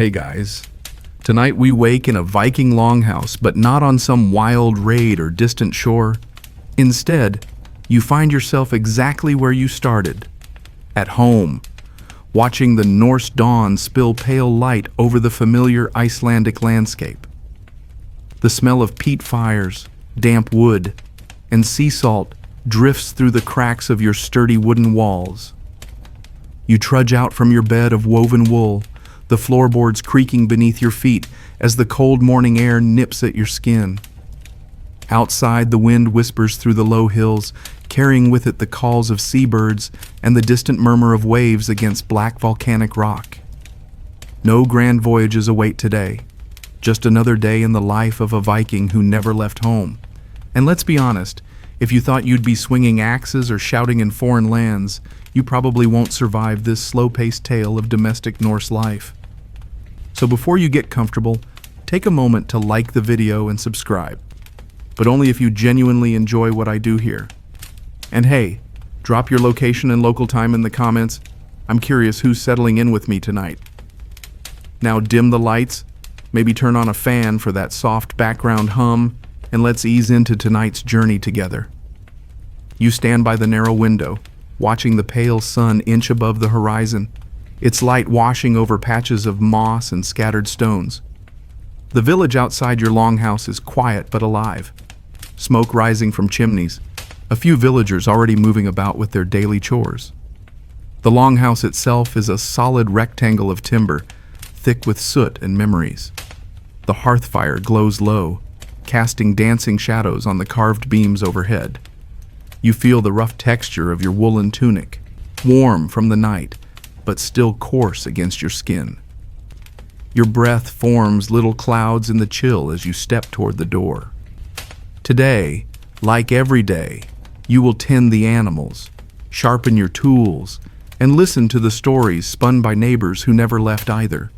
Hey guys, tonight we wake in a Viking longhouse, but not on some wild raid or distant shore. Instead, you find yourself exactly where you started, at home, watching the Norse dawn spill pale light over the familiar Icelandic landscape. The smell of peat fires, damp wood, and sea salt drifts through the cracks of your sturdy wooden walls. You trudge out from your bed of woven wool, the floorboards creaking beneath your feet as the cold morning air nips at your skin. Outside, the wind whispers through the low hills, carrying with it the calls of seabirds and the distant murmur of waves against black volcanic rock. No grand voyages await today, just another day in the life of a Viking who never left home. And let's be honest, if you thought you'd be swinging axes or shouting in foreign lands, you probably won't survive this slow-paced tale of domestic Norse life. So before you get comfortable, take a moment to like the video and subscribe, but only if you genuinely enjoy what I do here. And hey, drop your location and local time in the comments. I'm curious who's settling in with me tonight. Now dim the lights, maybe turn on a fan for that soft background hum, and let's ease into tonight's journey together. You stand by the narrow window, watching the pale sun inch above the horizon, its light washing over patches of moss and scattered stones. The village outside your longhouse is quiet but alive, smoke rising from chimneys, a few villagers already moving about with their daily chores. The longhouse itself is a solid rectangle of timber, thick with soot and memories. The hearth fire glows low, casting dancing shadows on the carved beams overhead. You feel the rough texture of your woolen tunic, warm from the night, but still coarse against your skin. Your breath forms little clouds in the chill as you step toward the door. Today, like every day, you will tend the animals, sharpen your tools, and listen to the stories spun by neighbors who never left either.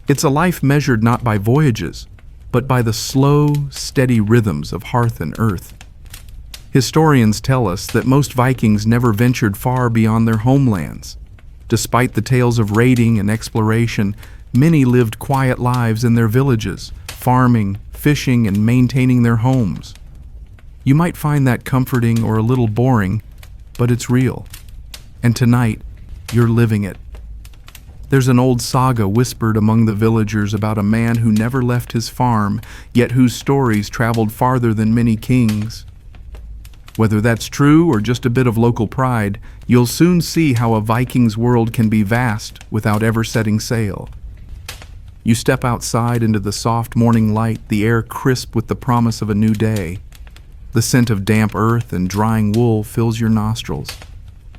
It's a life measured not by voyages, but by the slow, steady rhythms of hearth and earth. Historians tell us that most Vikings never ventured far beyond their homelands. Despite the tales of raiding and exploration, many lived quiet lives in their villages, farming, fishing, and maintaining their homes. You might find that comforting or a little boring, but it's real. And tonight, you're living it. There's an old saga whispered among the villagers about a man who never left his farm, yet whose stories traveled farther than many kings. Whether that's true or just a bit of local pride, you'll soon see how a Viking's world can be vast without ever setting sail. You step outside into the soft morning light, the air crisp with the promise of a new day. The scent of damp earth and drying wool fills your nostrils.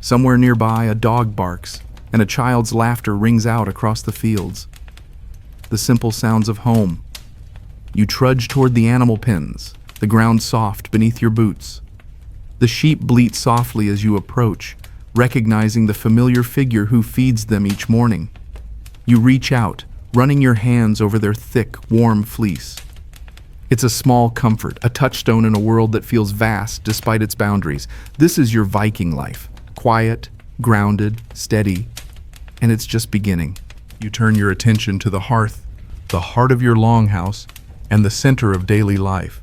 Somewhere nearby, a dog barks, and a child's laughter rings out across the fields. The simple sounds of home. You trudge toward the animal pens, the ground soft beneath your boots. The sheep bleat softly as you approach, recognizing the familiar figure who feeds them each morning. You reach out, running your hands over their thick, warm fleece. It's a small comfort, a touchstone in a world that feels vast despite its boundaries. This is your Viking life, quiet, grounded, steady, and it's just beginning. You turn your attention to the hearth, the heart of your longhouse, and the center of daily life.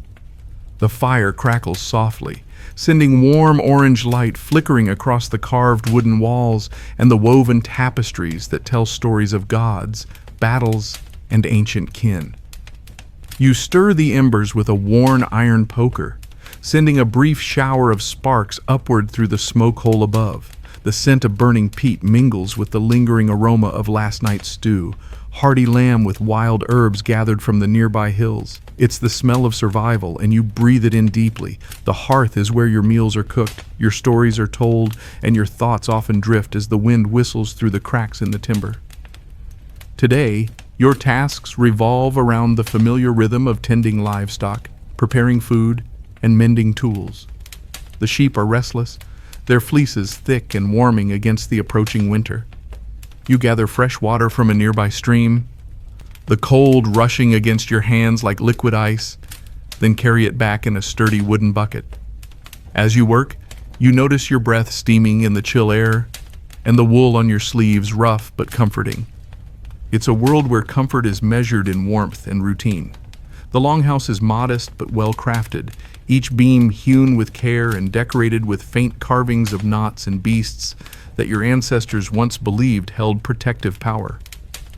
The fire crackles softly, sending warm orange light flickering across the carved wooden walls and the woven tapestries that tell stories of gods, battles, and ancient kin. You stir the embers with a worn iron poker, sending a brief shower of sparks upward through the smoke hole above. The scent of burning peat mingles with the lingering aroma of last night's stew, hearty lamb with wild herbs gathered from the nearby hills. It's the smell of survival, and you breathe it in deeply. The hearth is where your meals are cooked, your stories are told, and your thoughts often drift as the wind whistles through the cracks in the timber. Today, your tasks revolve around the familiar rhythm of tending livestock, preparing food, and mending tools. The sheep are restless, their fleeces thick and warming against the approaching winter. You gather fresh water from a nearby stream, the cold rushing against your hands like liquid ice, then carry it back in a sturdy wooden bucket. As you work, you notice your breath steaming in the chill air, and the wool on your sleeves rough but comforting. It's a world where comfort is measured in warmth and routine. The longhouse is modest but well crafted, each beam hewn with care and decorated with faint carvings of knots and beasts that your ancestors once believed held protective power.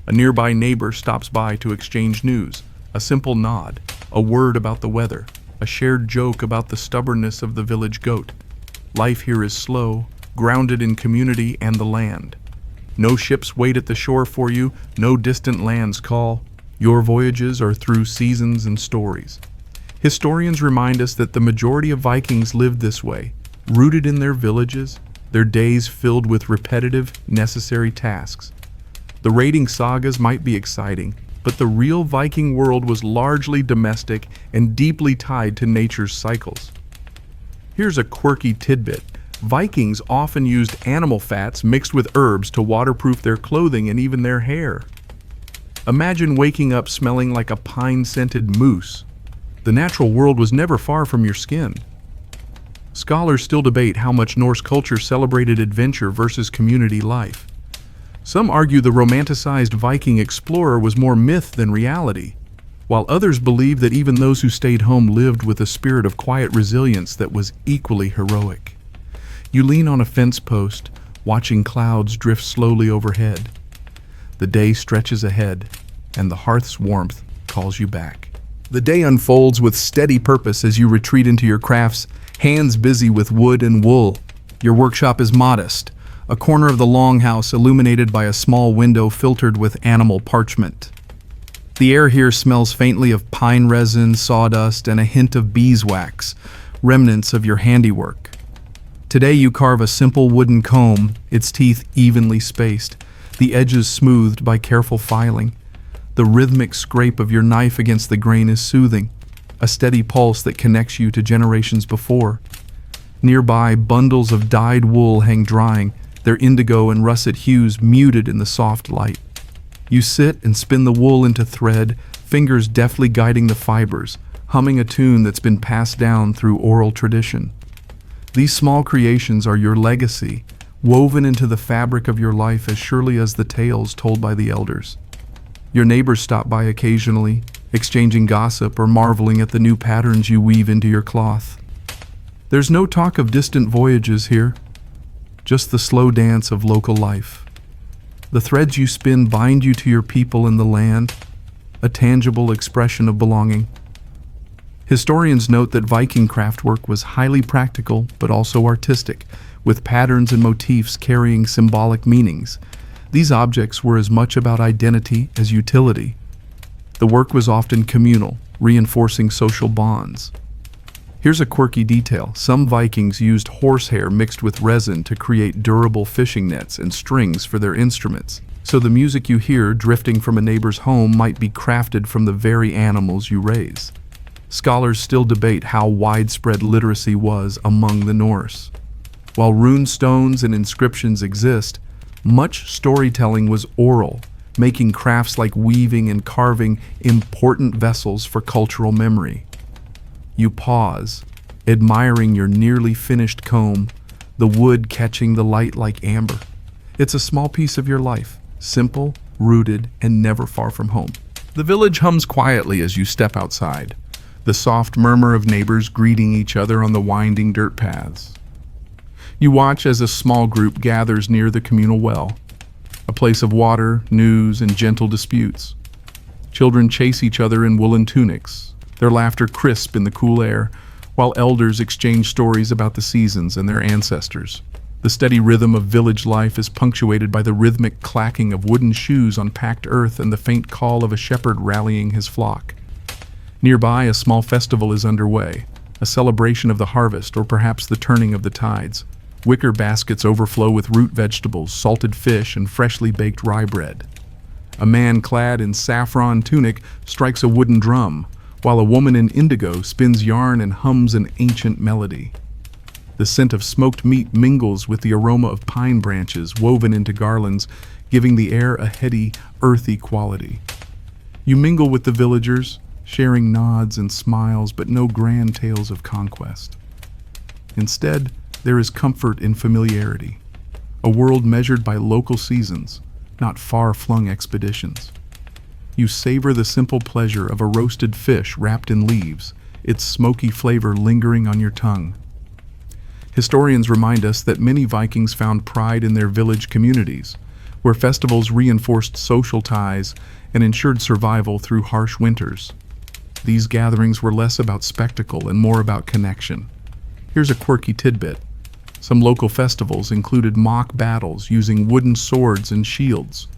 A nearby neighbor stops by to exchange news, a simple nod, a word about the weather, a shared joke about the stubbornness of the village goat. Life here is slow, grounded in community and the land. No ships wait at the shore for you, no distant lands call. Your voyages are through seasons and stories. Historians remind us that the majority of Vikings lived this way, rooted in their villages, their days filled with repetitive, necessary tasks. The raiding sagas might be exciting, but the real Viking world was largely domestic and deeply tied to nature's cycles. Here's a quirky tidbit. Vikings often used animal fats mixed with herbs to waterproof their clothing and even their hair. Imagine waking up smelling like a pine-scented moose. The natural world was never far from your skin. Scholars still debate how much Norse culture celebrated adventure versus community life. Some argue the romanticized Viking explorer was more myth than reality, while others believe that even those who stayed home lived with a spirit of quiet resilience that was equally heroic. You lean on a fence post, watching clouds drift slowly overhead. The day stretches ahead, and the hearth's warmth calls you back. The day unfolds with steady purpose as you retreat into your crafts, hands busy with wood and wool. Your workshop is modest, a corner of the longhouse illuminated by a small window filtered with animal parchment. The air here smells faintly of pine resin, sawdust, and a hint of beeswax, remnants of your handiwork. Today you carve a simple wooden comb, its teeth evenly spaced, the edges smoothed by careful filing. The rhythmic scrape of your knife against the grain is soothing, a steady pulse that connects you to generations before. Nearby, bundles of dyed wool hang drying, their indigo and russet hues muted in the soft light. You sit and spin the wool into thread, fingers deftly guiding the fibers, humming a tune that's been passed down through oral tradition. These small creations are your legacy, woven into the fabric of your life as surely as the tales told by the elders. Your neighbors stop by occasionally, exchanging gossip or marveling at the new patterns you weave into your cloth. There's no talk of distant voyages here, just the slow dance of local life. The threads you spin bind you to your people and the land, a tangible expression of belonging. Historians note that Viking craftwork was highly practical but also artistic, with patterns and motifs carrying symbolic meanings. These objects were as much about identity as utility. The work was often communal, reinforcing social bonds. Here's a quirky detail. Some Vikings used horsehair mixed with resin to create durable fishing nets and strings for their instruments. So the music you hear drifting from a neighbor's home might be crafted from the very animals you raise. Scholars still debate how widespread literacy was among the Norse. While rune stones and inscriptions exist, much storytelling was oral, making crafts like weaving and carving important vessels for cultural memory. You pause, admiring your nearly finished comb, the wood catching the light like amber. It's a small piece of your life, simple, rooted, and never far from home. The village hums quietly as you step outside, the soft murmur of neighbors greeting each other on the winding dirt paths. You watch as a small group gathers near the communal well, a place of water, news, and gentle disputes. Children chase each other in woolen tunics, their laughter crisp in the cool air, while elders exchange stories about the seasons and their ancestors. The steady rhythm of village life is punctuated by the rhythmic clacking of wooden shoes on packed earth and the faint call of a shepherd rallying his flock. Nearby, a small festival is underway, a celebration of the harvest or perhaps the turning of the tides. Wicker baskets overflow with root vegetables, salted fish, and freshly baked rye bread. A man clad in saffron tunic strikes a wooden drum, while a woman in indigo spins yarn and hums an ancient melody. The scent of smoked meat mingles with the aroma of pine branches woven into garlands, giving the air a heady, earthy quality. You mingle with the villagers, sharing nods and smiles, but no grand tales of conquest. Instead, there is comfort in familiarity, a world measured by local seasons, not far-flung expeditions. You savor the simple pleasure of a roasted fish wrapped in leaves, its smoky flavor lingering on your tongue. Historians remind us that many Vikings found pride in their village communities, where festivals reinforced social ties and ensured survival through harsh winters. These gatherings were less about spectacle and more about connection. Here's a quirky tidbit. Some local festivals included mock battles using wooden swords and shields,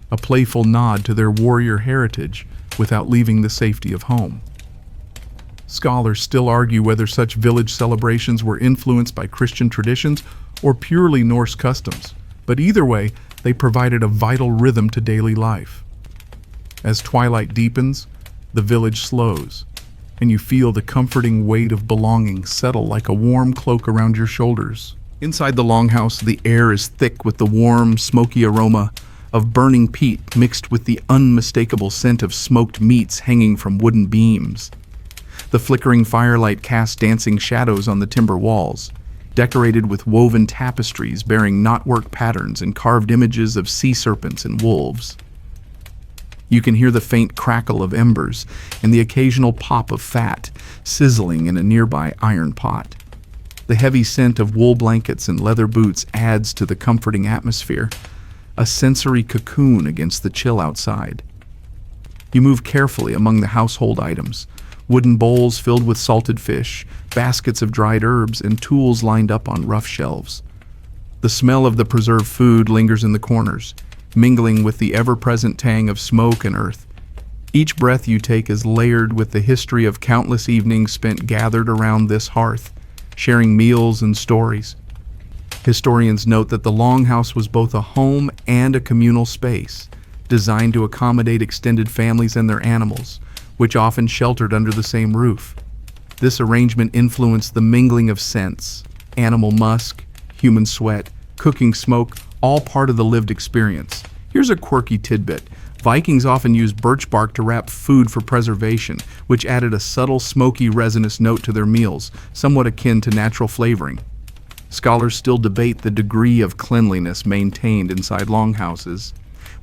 a playful nod to their warrior heritage without leaving the safety of home. Scholars still argue whether such village celebrations were influenced by Christian traditions or purely Norse customs, but either way, they provided a vital rhythm to daily life. As twilight deepens, the village slows, and you feel the comforting weight of belonging settle like a warm cloak around your shoulders. Inside the longhouse, the air is thick with the warm, smoky aroma of burning peat mixed with the unmistakable scent of smoked meats hanging from wooden beams. The flickering firelight casts dancing shadows on the timber walls, decorated with woven tapestries bearing knotwork patterns and carved images of sea serpents and wolves. You can hear the faint crackle of embers and the occasional pop of fat sizzling in a nearby iron pot. The heavy scent of wool blankets and leather boots adds to the comforting atmosphere, a sensory cocoon against the chill outside. You move carefully among the household items, wooden bowls filled with salted fish, baskets of dried herbs, and tools lined up on rough shelves. The smell of the preserved food lingers in the corners, mingling with the ever-present tang of smoke and earth. Each breath you take is layered with the history of countless evenings spent gathered around this hearth, sharing meals and stories. Historians note that the longhouse was both a home and a communal space, designed to accommodate extended families and their animals, which often sheltered under the same roof. This arrangement influenced the mingling of scents, animal musk, human sweat, cooking smoke, all part of the lived experience. Here's a quirky tidbit. Vikings often used birch bark to wrap food for preservation, which added a subtle, smoky, resinous note to their meals, somewhat akin to natural flavoring. Scholars still debate the degree of cleanliness maintained inside longhouses,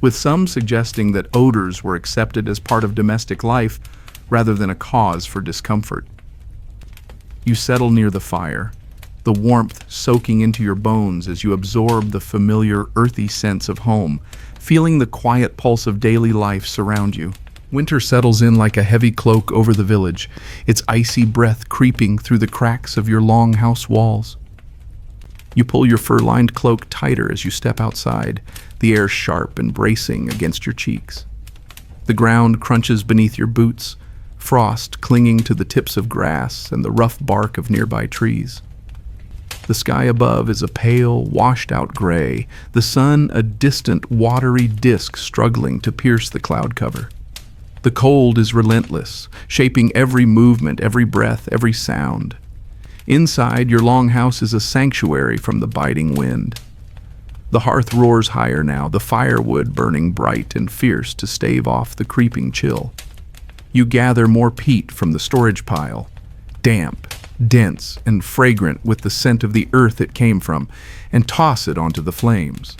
with some suggesting that odors were accepted as part of domestic life rather than a cause for discomfort. You settle near the fire, the warmth soaking into your bones as you absorb the familiar, earthy sense of home, feeling the quiet pulse of daily life surround you. Winter settles in like a heavy cloak over the village, its icy breath creeping through the cracks of your longhouse walls. You pull your fur-lined cloak tighter as you step outside, the air sharp and bracing against your cheeks. The ground crunches beneath your boots, frost clinging to the tips of grass and the rough bark of nearby trees. The sky above is a pale, washed-out gray, the sun a distant, watery disk struggling to pierce the cloud cover. The cold is relentless, shaping every movement, every breath, every sound. Inside, your longhouse is a sanctuary from the biting wind. The hearth roars higher now, the firewood burning bright and fierce to stave off the creeping chill. You gather more peat from the storage pile, damp, dense, and fragrant with the scent of the earth it came from, and toss it onto the flames.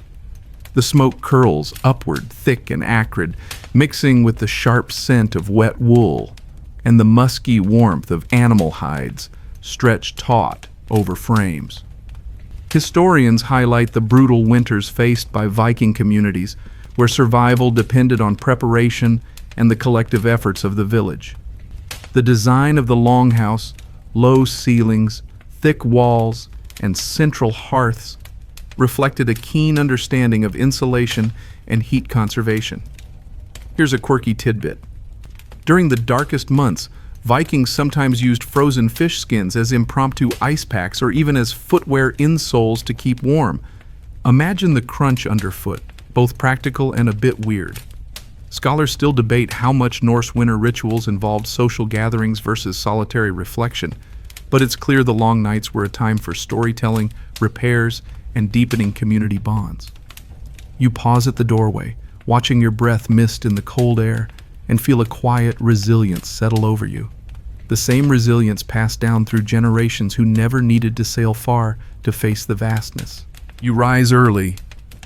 The smoke curls upward, thick and acrid, mixing with the sharp scent of wet wool and the musky warmth of animal hides stretched taut over frames. Historians highlight the brutal winters faced by Viking communities, where survival depended on preparation and the collective efforts of the village. The design of the longhouse, low ceilings, thick walls, and central hearths reflected a keen understanding of insulation and heat conservation. Here's a quirky tidbit. During the darkest months, Vikings sometimes used frozen fish skins as impromptu ice packs or even as footwear insoles to keep warm. Imagine the crunch underfoot, both practical and a bit weird. Scholars still debate how much Norse winter rituals involved social gatherings versus solitary reflection, but it's clear the long nights were a time for storytelling, repairs, and deepening community bonds. You pause at the doorway, watching your breath mist in the cold air, and feel a quiet resilience settle over you. The same resilience passed down through generations who never needed to sail far to face the vastness. You rise early,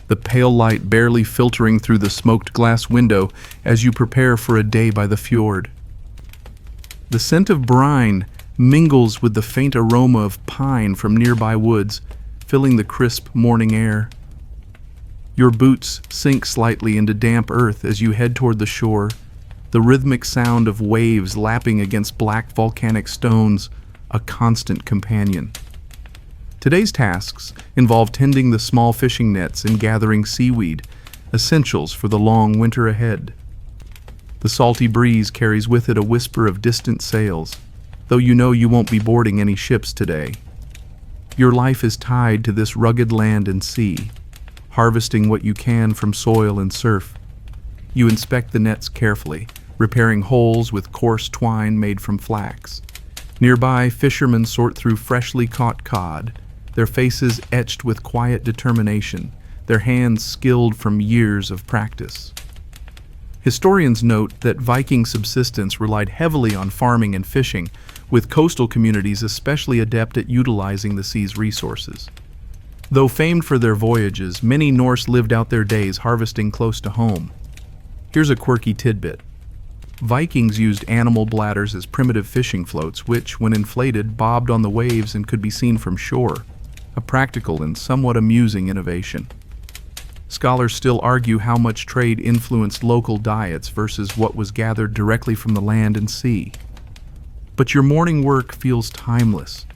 the pale light barely filtering through the smoked glass window as you prepare for a day by the fjord. The scent of brine mingles with the faint aroma of pine from nearby woods, filling the crisp morning air. Your boots sink slightly into damp earth as you head toward the shore, the rhythmic sound of waves lapping against black volcanic stones, a constant companion. Today's tasks involve tending the small fishing nets and gathering seaweed, essentials for the long winter ahead. The salty breeze carries with it a whisper of distant sails, though you know you won't be boarding any ships today. Your life is tied to this rugged land and sea, harvesting what you can from soil and surf. You inspect the nets carefully, repairing holes with coarse twine made from flax. Nearby, fishermen sort through freshly caught cod, their faces etched with quiet determination, their hands skilled from years of practice. Historians note that Viking subsistence relied heavily on farming and fishing, with coastal communities especially adept at utilizing the sea's resources. Though famed for their voyages, many Norse lived out their days harvesting close to home. Here's a quirky tidbit. Vikings used animal bladders as primitive fishing floats, which, when inflated, bobbed on the waves and could be seen from shore, a practical and somewhat amusing innovation. Scholars still argue how much trade influenced local diets versus what was gathered directly from the land and sea. But your morning work feels timeless,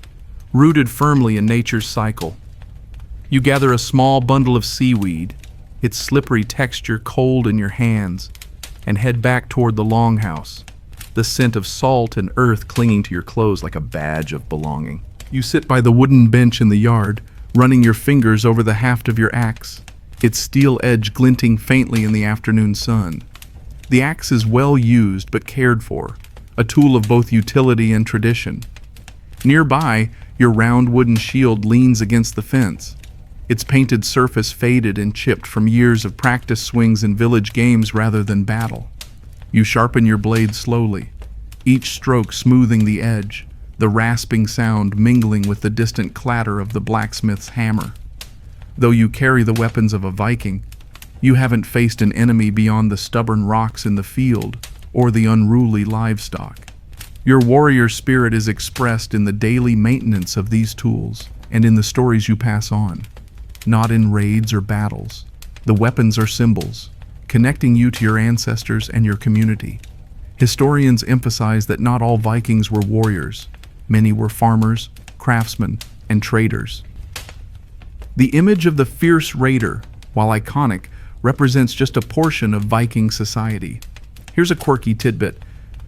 rooted firmly in nature's cycle. You gather a small bundle of seaweed, its slippery texture cold in your hands, and head back toward the longhouse, the scent of salt and earth clinging to your clothes like a badge of belonging. You sit by the wooden bench in the yard, running your fingers over the haft of your axe, its steel edge glinting faintly in the afternoon sun. The axe is well used but cared for, a tool of both utility and tradition. Nearby, your round wooden shield leans against the fence, its painted surface faded and chipped from years of practice swings in village games rather than battle. You sharpen your blade slowly, each stroke smoothing the edge, the rasping sound mingling with the distant clatter of the blacksmith's hammer. Though you carry the weapons of a Viking, you haven't faced an enemy beyond the stubborn rocks in the field or the unruly livestock. Your warrior spirit is expressed in the daily maintenance of these tools and in the stories you pass on. Not in raids or battles. The weapons are symbols, connecting you to your ancestors and your community. Historians emphasize that not all Vikings were warriors. Many were farmers, craftsmen, and traders. The image of the fierce raider, while iconic, represents just a portion of Viking society. Here's a quirky tidbit.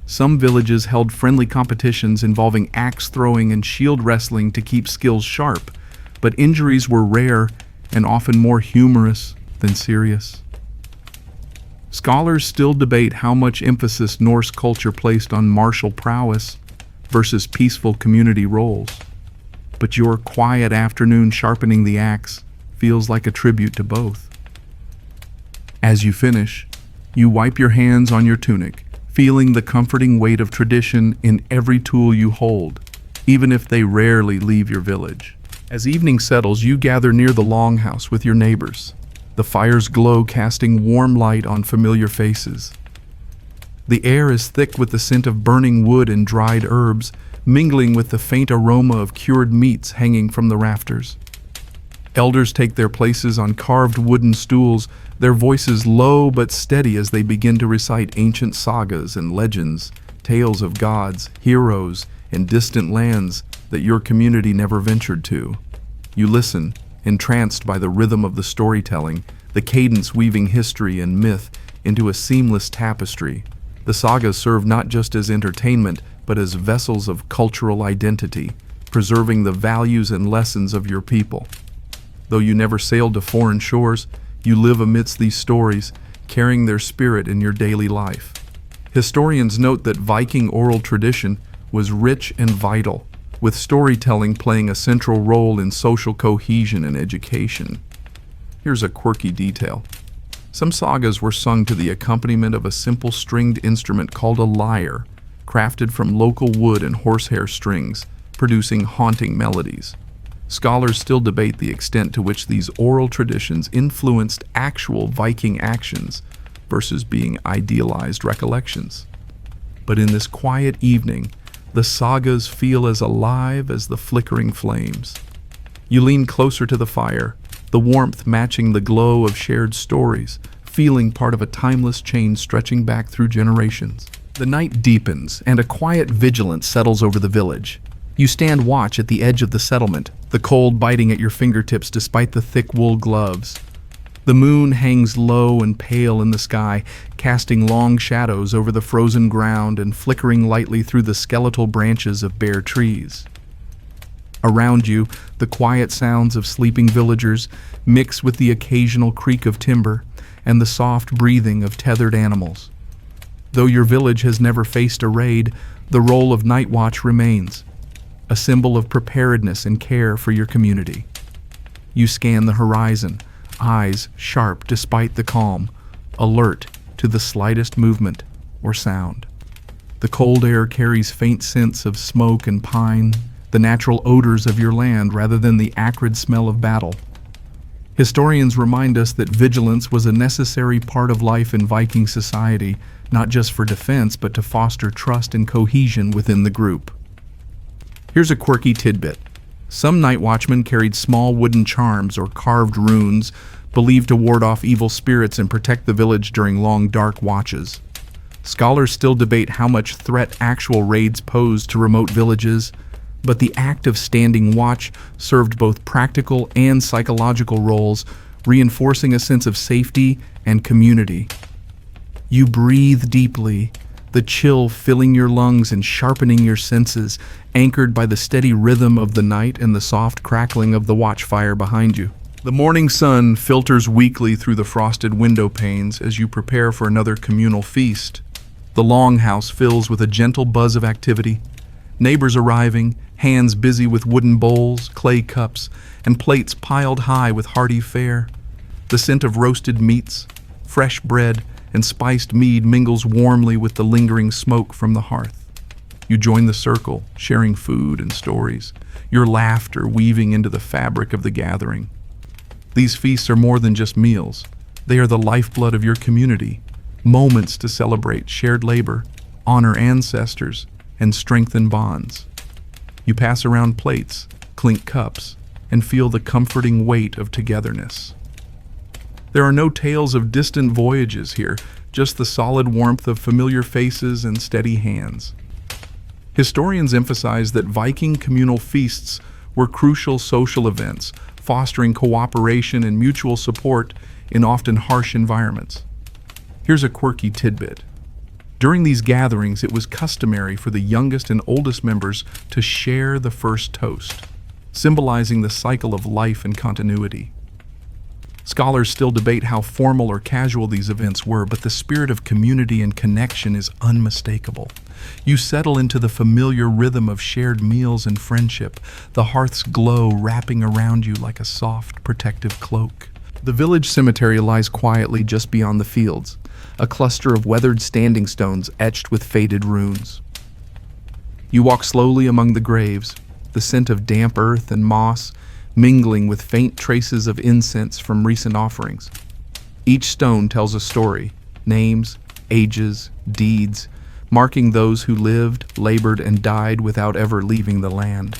Some villages held friendly competitions involving axe throwing and shield wrestling to keep skills sharp, but injuries were rare and often more humorous than serious. Scholars still debate how much emphasis Norse culture placed on martial prowess versus peaceful community roles. But your quiet afternoon sharpening the axe feels like a tribute to both. As you finish, you wipe your hands on your tunic, feeling the comforting weight of tradition in every tool you hold, even if they rarely leave your village. As evening settles, you gather near the longhouse with your neighbors, the fire's glow casting warm light on familiar faces. The air is thick with the scent of burning wood and dried herbs, mingling with the faint aroma of cured meats hanging from the rafters. Elders take their places on carved wooden stools, their voices low but steady as they begin to recite ancient sagas and legends, tales of gods, heroes, and distant lands that your community never ventured to. You listen, entranced by the rhythm of the storytelling, the cadence weaving history and myth into a seamless tapestry. The sagas serve not just as entertainment, but as vessels of cultural identity, preserving the values and lessons of your people. Though you never sailed to foreign shores, you live amidst these stories, carrying their spirit in your daily life. Historians note that Viking oral tradition was rich and vital, with storytelling playing a central role in social cohesion and education. Here's a quirky detail. Some sagas were sung to the accompaniment of a simple stringed instrument called a lyre, crafted from local wood and horsehair strings, producing haunting melodies. Scholars still debate the extent to which these oral traditions influenced actual Viking actions versus being idealized recollections. But in this quiet evening, the sagas feel as alive as the flickering flames. You lean closer to the fire, the warmth matching the glow of shared stories, feeling part of a timeless chain stretching back through generations. The night deepens, and a quiet vigilance settles over the village. You stand watch at the edge of the settlement, the cold biting at your fingertips despite the thick wool gloves. The moon hangs low and pale in the sky, casting long shadows over the frozen ground and flickering lightly through the skeletal branches of bare trees. Around you, the quiet sounds of sleeping villagers mix with the occasional creak of timber and the soft breathing of tethered animals. Though your village has never faced a raid, the role of night watch remains, a symbol of preparedness and care for your community. You scan the horizon, eyes sharp despite the calm, alert to the slightest movement or sound. The cold air carries faint scents of smoke and pine, the natural odors of your land rather than the acrid smell of battle. Historians remind us that vigilance was a necessary part of life in Viking society, not just for defense, but to foster trust and cohesion within the group. Here's a quirky tidbit. Some night watchmen carried small wooden charms or carved runes believed to ward off evil spirits and protect the village during long dark watches. Scholars still debate how much threat actual raids posed to remote villages, but the act of standing watch served both practical and psychological roles, reinforcing a sense of safety and community. You breathe deeply, the chill filling your lungs and sharpening your senses, anchored by the steady rhythm of the night and the soft crackling of the watchfire behind you. The morning sun filters weakly through the frosted window panes as you prepare for another communal feast. The longhouse fills with a gentle buzz of activity. Neighbors arriving, hands busy with wooden bowls, clay cups, and plates piled high with hearty fare. The scent of roasted meats, fresh bread, and spiced mead mingles warmly with the lingering smoke from the hearth. You join the circle, sharing food and stories, your laughter weaving into the fabric of the gathering. These feasts are more than just meals. They are the lifeblood of your community, moments to celebrate shared labor, honor ancestors, and strengthen bonds. You pass around plates, clink cups, and feel the comforting weight of togetherness. There are no tales of distant voyages here, just the solid warmth of familiar faces and steady hands. Historians emphasize that Viking communal feasts were crucial social events, fostering cooperation and mutual support in often harsh environments. Here's a quirky tidbit. During these gatherings, it was customary for the youngest and oldest members to share the first toast, symbolizing the cycle of life and continuity. Scholars still debate how formal or casual these events were, but the spirit of community and connection is unmistakable. You settle into the familiar rhythm of shared meals and friendship, the hearth's glow wrapping around you like a soft, protective cloak. The village cemetery lies quietly just beyond the fields, a cluster of weathered standing stones etched with faded runes. You walk slowly among the graves, the scent of damp earth and moss mingling with faint traces of incense from recent offerings. Each stone tells a story, names, ages, deeds, marking those who lived, labored, and died without ever leaving the land.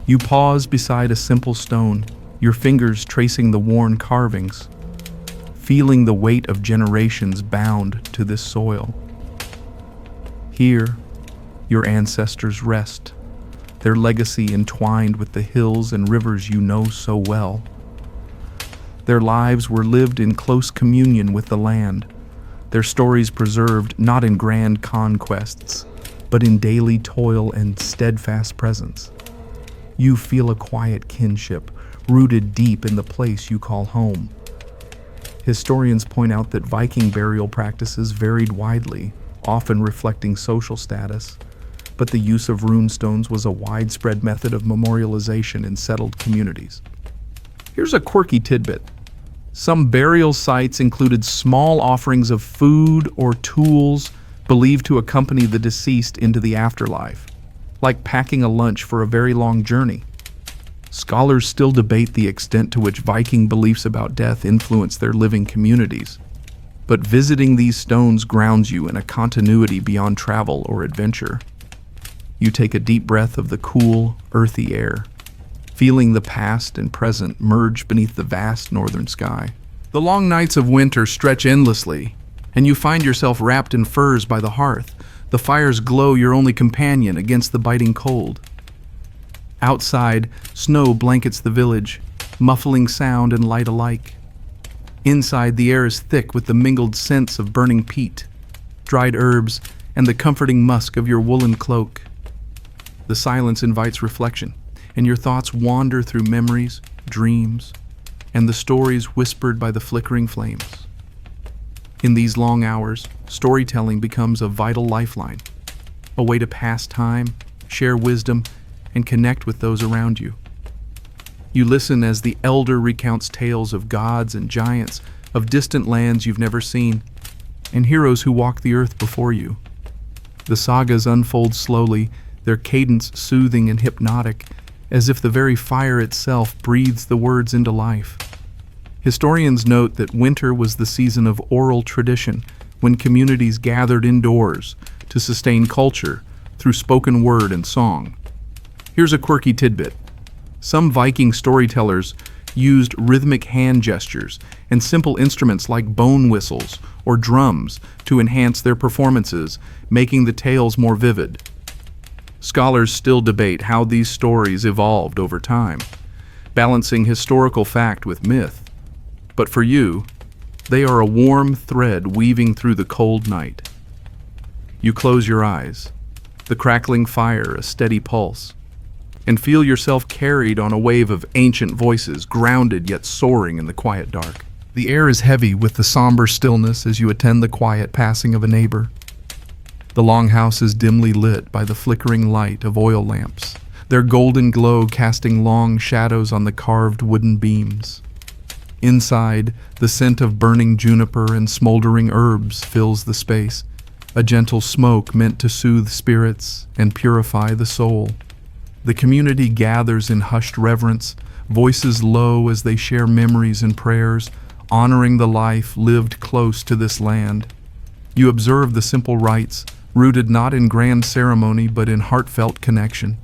You pause beside a simple stone, your fingers tracing the worn carvings, feeling the weight of generations bound to this soil. Here, your ancestors rest, their legacy entwined with the hills and rivers you know so well. Their lives were lived in close communion with the land, their stories preserved not in grand conquests, but in daily toil and steadfast presence. You feel a quiet kinship, rooted deep in the place you call home. Historians point out that Viking burial practices varied widely, often reflecting social status, but the use of runestones was a widespread method of memorialization in settled communities. Here's a quirky tidbit. Some burial sites included small offerings of food or tools believed to accompany the deceased into the afterlife, like packing a lunch for a very long journey. Scholars still debate the extent to which Viking beliefs about death influence their living communities, but visiting these stones grounds you in a continuity beyond travel or adventure. You take a deep breath of the cool, earthy air, feeling the past and present merge beneath the vast northern sky. The long nights of winter stretch endlessly, and you find yourself wrapped in furs by the hearth, the fire's glow your only companion against the biting cold. Outside, snow blankets the village, muffling sound and light alike. Inside, the air is thick with the mingled scents of burning peat, dried herbs, and the comforting musk of your woolen cloak. The silence invites reflection, and your thoughts wander through memories, dreams, and the stories whispered by the flickering flames. In these long hours, storytelling becomes a vital lifeline, a way to pass time, share wisdom, and connect with those around you. You listen as the elder recounts tales of gods and giants, of distant lands you've never seen, and heroes who walk the earth before you. The sagas unfold slowly, their cadence soothing and hypnotic, as if the very fire itself breathes the words into life. Historians note that winter was the season of oral tradition, when communities gathered indoors to sustain culture through spoken word and song. Here's a quirky tidbit. Some Viking storytellers used rhythmic hand gestures and simple instruments like bone whistles or drums to enhance their performances, making the tales more vivid. Scholars still debate how these stories evolved over time, balancing historical fact with myth. But for you, they are a warm thread weaving through the cold night. You close your eyes, the crackling fire a steady pulse, and feel yourself carried on a wave of ancient voices, grounded yet soaring in the quiet dark. The air is heavy with the somber stillness as you attend the quiet passing of a neighbor. The longhouse is dimly lit by the flickering light of oil lamps, their golden glow casting long shadows on the carved wooden beams. Inside, the scent of burning juniper and smoldering herbs fills the space, a gentle smoke meant to soothe spirits and purify the soul. The community gathers in hushed reverence, voices low as they share memories and prayers, honoring the life lived close to this land. You observe the simple rites, rooted not in grand ceremony but in heartfelt connection.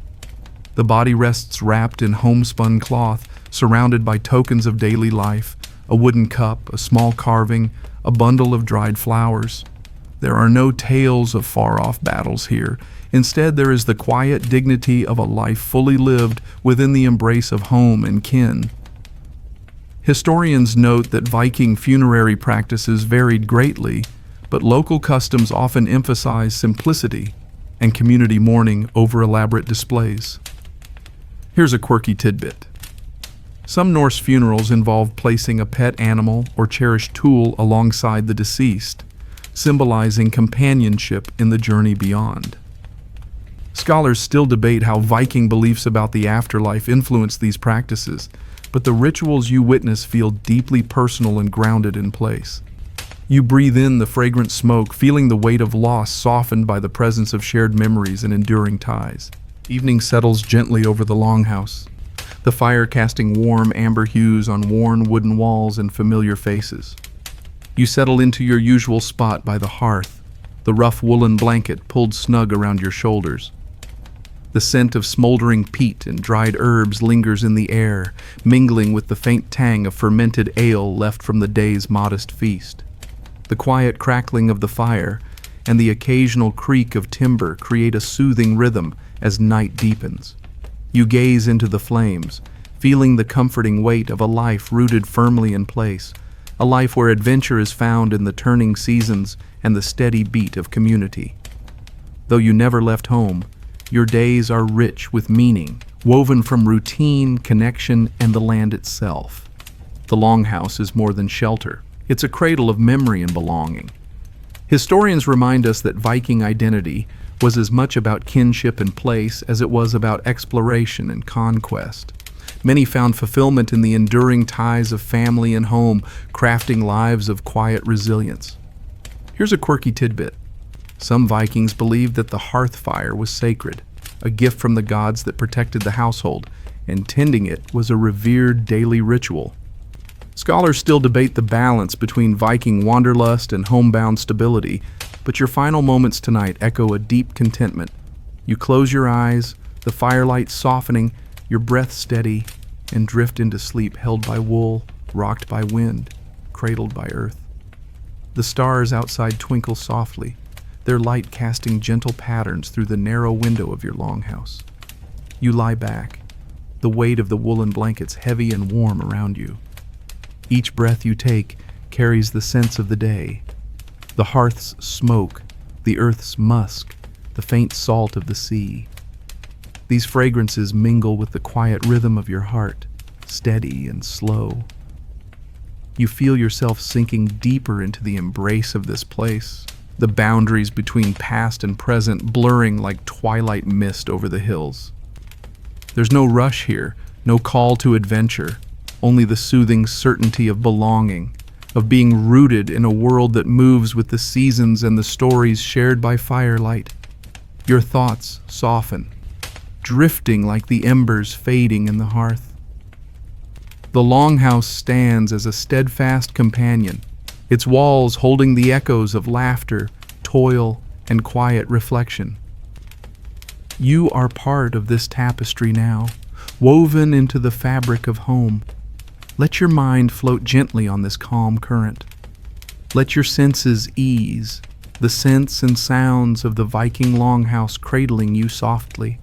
The body rests wrapped in homespun cloth, surrounded by tokens of daily life, a wooden cup, a small carving, a bundle of dried flowers. There are no tales of far-off battles here. Instead, there is the quiet dignity of a life fully lived within the embrace of home and kin. Historians note that Viking funerary practices varied greatly, but local customs often emphasize simplicity and community mourning over elaborate displays. Here's a quirky tidbit. Some Norse funerals involve placing a pet animal or cherished tool alongside the deceased, symbolizing companionship in the journey beyond. Scholars still debate how Viking beliefs about the afterlife influence these practices, but the rituals you witness feel deeply personal and grounded in place. You breathe in the fragrant smoke, feeling the weight of loss softened by the presence of shared memories and enduring ties. Evening settles gently over the longhouse, the fire casting warm amber hues on worn wooden walls and familiar faces. You settle into your usual spot by the hearth, the rough woolen blanket pulled snug around your shoulders. The scent of smoldering peat and dried herbs lingers in the air, mingling with the faint tang of fermented ale left from the day's modest feast. The quiet crackling of the fire and the occasional creak of timber create a soothing rhythm as night deepens. You gaze into the flames, feeling the comforting weight of a life rooted firmly in place, a life where adventure is found in the turning seasons and the steady beat of community. Though you never left home, your days are rich with meaning, woven from routine, connection, and the land itself. The longhouse is more than shelter. It's a cradle of memory and belonging. Historians remind us that Viking identity was as much about kinship and place as it was about exploration and conquest. Many found fulfillment in the enduring ties of family and home, crafting lives of quiet resilience. Here's a quirky tidbit. Some Vikings believed that the hearth fire was sacred, a gift from the gods that protected the household and tending it was a revered daily ritual. Scholars still debate the balance between Viking wanderlust and homebound stability, but your final moments tonight echo a deep contentment. You close your eyes, the firelight softening, your breath steady, and drift into sleep held by wool, rocked by wind, cradled by earth. The stars outside twinkle softly, their light casting gentle patterns through the narrow window of your longhouse. You lie back, the weight of the woolen blankets heavy and warm around you. Each breath you take carries the sense of the day, the hearth's smoke, the earth's musk, the faint salt of the sea. These fragrances mingle with the quiet rhythm of your heart, steady and slow. You feel yourself sinking deeper into the embrace of this place, the boundaries between past and present blurring like twilight mist over the hills. There's no rush here, no call to adventure, only the soothing certainty of belonging, of being rooted in a world that moves with the seasons and the stories shared by firelight. Your thoughts soften, drifting like the embers fading in the hearth. The longhouse stands as a steadfast companion, its walls holding the echoes of laughter, toil, and quiet reflection. You are part of this tapestry now, woven into the fabric of home. Let your mind float gently on this calm current. Let your senses ease, the scents and sounds of the Viking longhouse cradling you softly.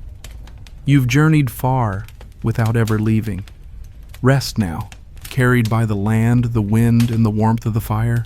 You've journeyed far without ever leaving. Rest now, carried by the land, the wind, and the warmth of the fire.